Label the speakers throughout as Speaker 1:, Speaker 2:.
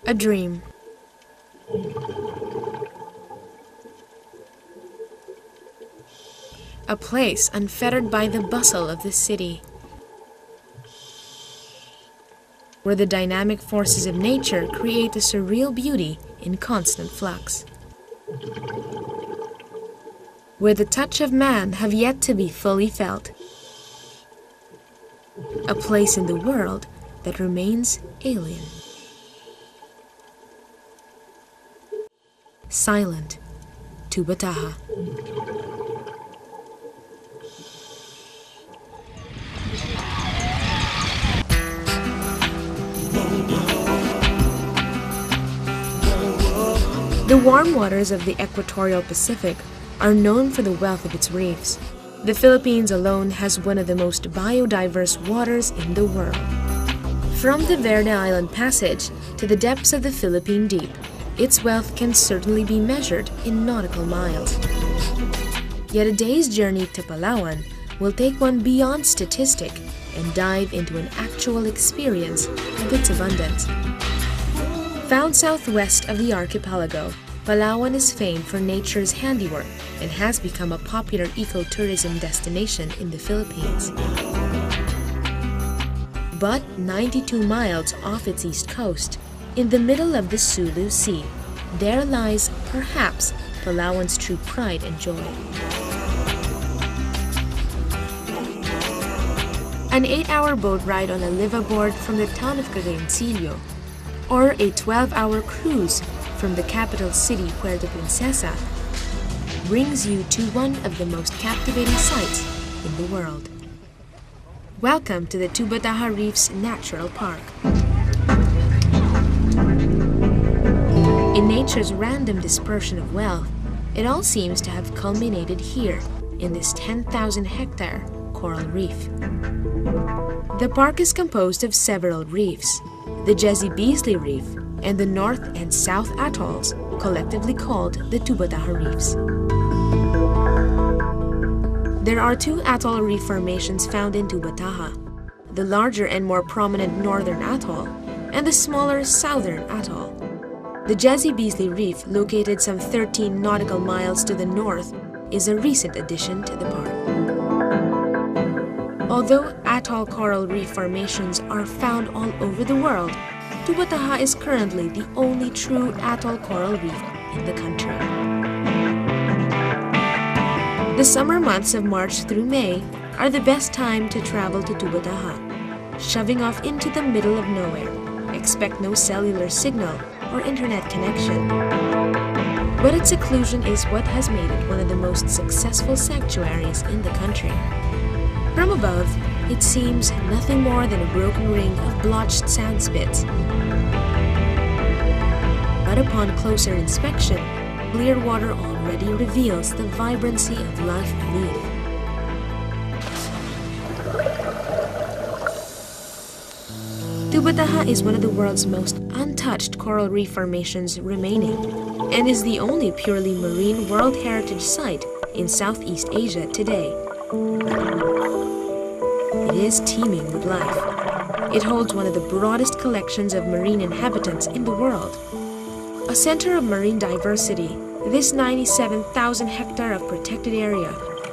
Speaker 1: A dream. A place unfettered by the bustle of the city, where the dynamic forces of nature create a surreal beauty in constant flux, where the touch of man have yet to be fully felt. A place in the world that remains alien. Silent Tubbataha. The warm waters of the equatorial Pacific are known for the wealth of its reefs. The Philippines alone has one of the most biodiverse waters in the world. From the Verde Island Passage to the depths of the Philippine Deep, its wealth can certainly be measured in nautical miles. Yet a day's journey to Palawan will take one beyond statistic and dive into an actual experience of its abundance. Found southwest of the archipelago, Palawan is famed for nature's handiwork and has become a popular ecotourism destination in the Philippines. But 92 miles off its east coast, in the middle of the Sulu Sea, there lies, perhaps, Palawan's true pride and joy. An 8-hour boat ride on a liveaboard from the town of CAGAYANCILlo, or a 12-hour cruise from the capital city, Puerto Princesa, brings you to one of the most captivating sights in the world. Welcome to the Tubbataha Reef's Natural Park. In nature's random dispersion of wealth, it all seems to have culminated here in this 10,000-hectare coral reef. The park is composed of several reefs, the Jesse Beasley Reef and the North and South Atolls, collectively called the Tubbataha Reefs. There are two atoll reef formations found in Tubbataha, the larger and more prominent Northern Atoll and the smaller Southern Atoll. The Jesse Beasley Reef, located some 13 nautical miles to the north, is a recent addition to the park. Although atoll coral reef formations are found all over the world, Tubbataha is currently the only true atoll coral reef in the country. The summer months of March through May are the best time to travel to Tubbataha. Shoving off into the middle of nowhere, expect no cellular signal or internet connection. But its seclusion is what has made it one of the most successful sanctuaries in the country. From above, it seems nothing more than a broken ring of blotched sand spits. But upon closer inspection, clear water already reveals the vibrancy of life beneath. Tubbataha is one of the world's most untouched coral reef formations remaining, and is the only purely marine World Heritage Site in Southeast Asia today. It is teeming with life. It holds one of the broadest collections of marine inhabitants in the world. A center of marine diversity, this 97,000-hectare of protected area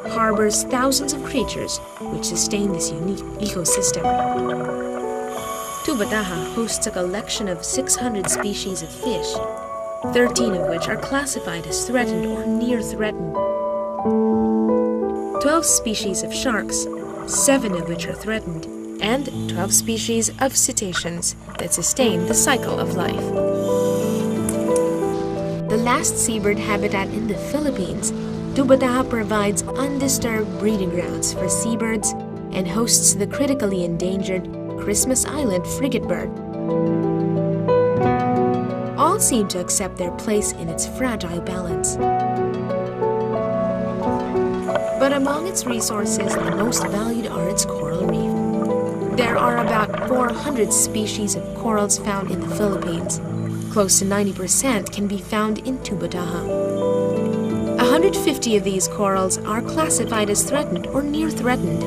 Speaker 1: harbors thousands of creatures which sustain this unique ecosystem. Tubbataha hosts a collection of 600 species of fish, 13 of which are classified as threatened or near threatened, 12 species of sharks, 7 of which are threatened, and 12 species of cetaceans that sustain the cycle of life. The last seabird habitat in the Philippines, Tubbataha provides undisturbed breeding grounds for seabirds and hosts the critically endangered Christmas Island frigatebird. All seem to accept their place in its fragile balance. But among its resources, the most valued are its coral reef. There are about 400 species of corals found in the Philippines. Close to 90% can be found in Tubbataha. 150 of these corals are classified as threatened or near threatened.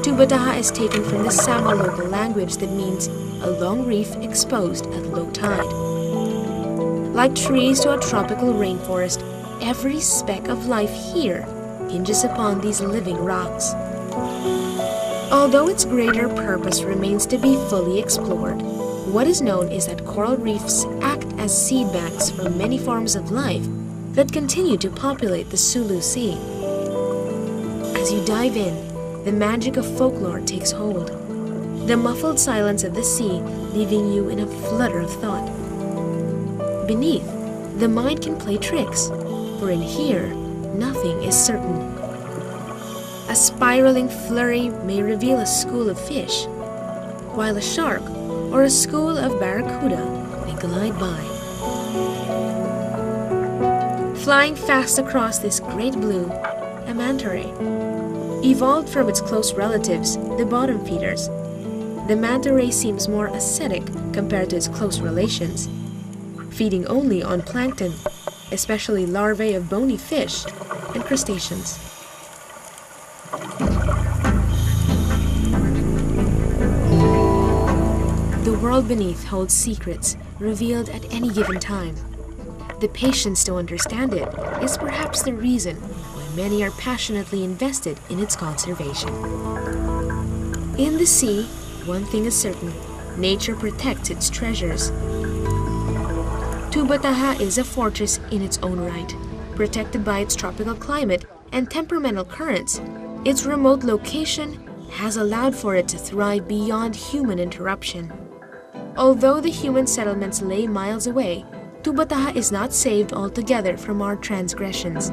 Speaker 1: Tubbataha is taken from the Sama local language that means a long reef exposed at low tide. Like trees to a tropical rainforest, every speck of life here hinges upon these living rocks. Although its greater purpose remains to be fully explored, what is known is that coral reefs act as seed banks for many forms of life that continue to populate the Sulu Sea. As you dive in, the magic of folklore takes hold, the muffled silence of the sea leaving you in a flutter of thought. Beneath, the mind can play tricks, for in here, nothing is certain. A spiraling flurry may reveal a school of fish, while a shark or a school of barracuda may glide by. Flying fast across this great blue, a manta ray. Evolved from its close relatives, the bottom feeders, the manta ray seems more ascetic compared to its close relations, feeding only on plankton, especially larvae of bony fish and crustaceans. The world beneath holds secrets revealed at any given time. The patience to understand it is perhaps the reason why many are passionately invested in its conservation. In the sea, one thing is certain: nature protects its treasures. Tubbataha is a fortress in its own right. Protected by its tropical climate and temperamental currents, its remote location has allowed for it to thrive beyond human interruption. Although the human settlements lay miles away, Tubbataha is not saved altogether from our transgressions.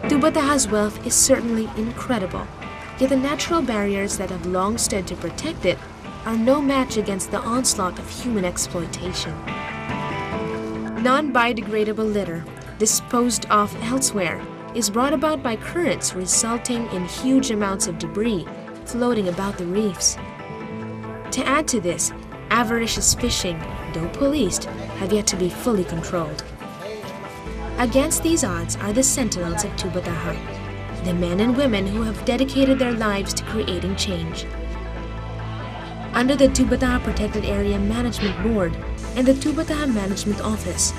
Speaker 1: Tubbataha's wealth is certainly incredible, yet the natural barriers that have long stood to protect it are no match against the onslaught of human exploitation. Non-biodegradable litter, disposed of elsewhere, is brought about by currents resulting in huge amounts of debris floating about the reefs. To add to this, avaricious fishing, though policed, have yet to be fully controlled. Against these odds are the sentinels of Tubbataha, the men and women who have dedicated their lives to creating change. Under the Tubbataha Protected Area Management Board and the Tubbataha Management Office,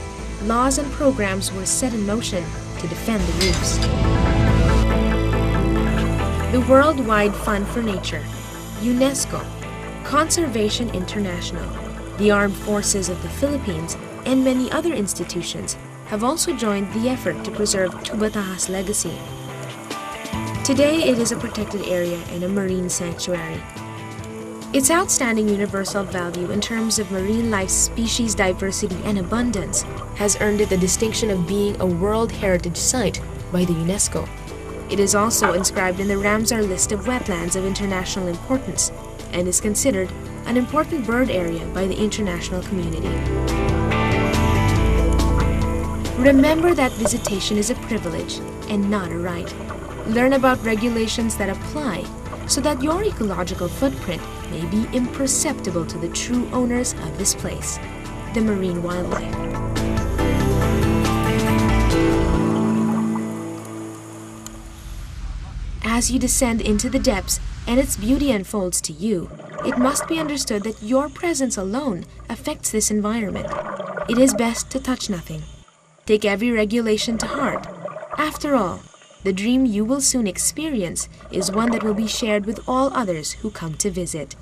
Speaker 1: laws and programs were set in motion to defend the reefs. The Worldwide Fund for Nature, UNESCO, Conservation International, the Armed Forces of the Philippines, and many other institutions have also joined the effort to preserve Tubbataha's legacy. Today, it is a protected area and a marine sanctuary. Its outstanding universal value in terms of marine life species diversity and abundance has earned it the distinction of being a World Heritage Site by the UNESCO. It is also inscribed in the Ramsar list of wetlands of international importance and is considered an important bird area by the international community. Remember that visitation is a privilege and not a right. Learn about regulations that apply so that your ecological footprint may be imperceptible to the true owners of this place, the marine wildlife. As you descend into the depths and its beauty unfolds to you, it must be understood that your presence alone affects this environment. It is best to touch nothing. Take every regulation to heart. After all, the dream you will soon experience is one that will be shared with all others who come to visit.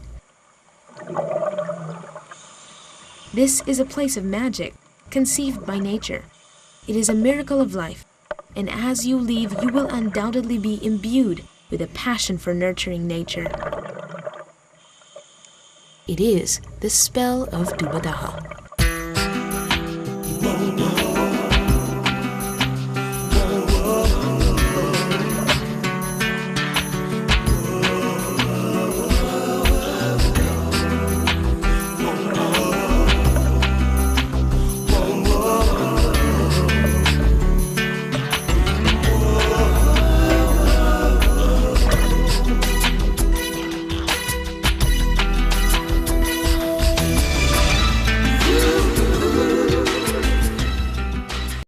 Speaker 1: This is a place of magic, conceived by nature. It is a miracle of life, and as you leave, you will undoubtedly be imbued with a passion for nurturing nature. It is the spell of Tubbataha.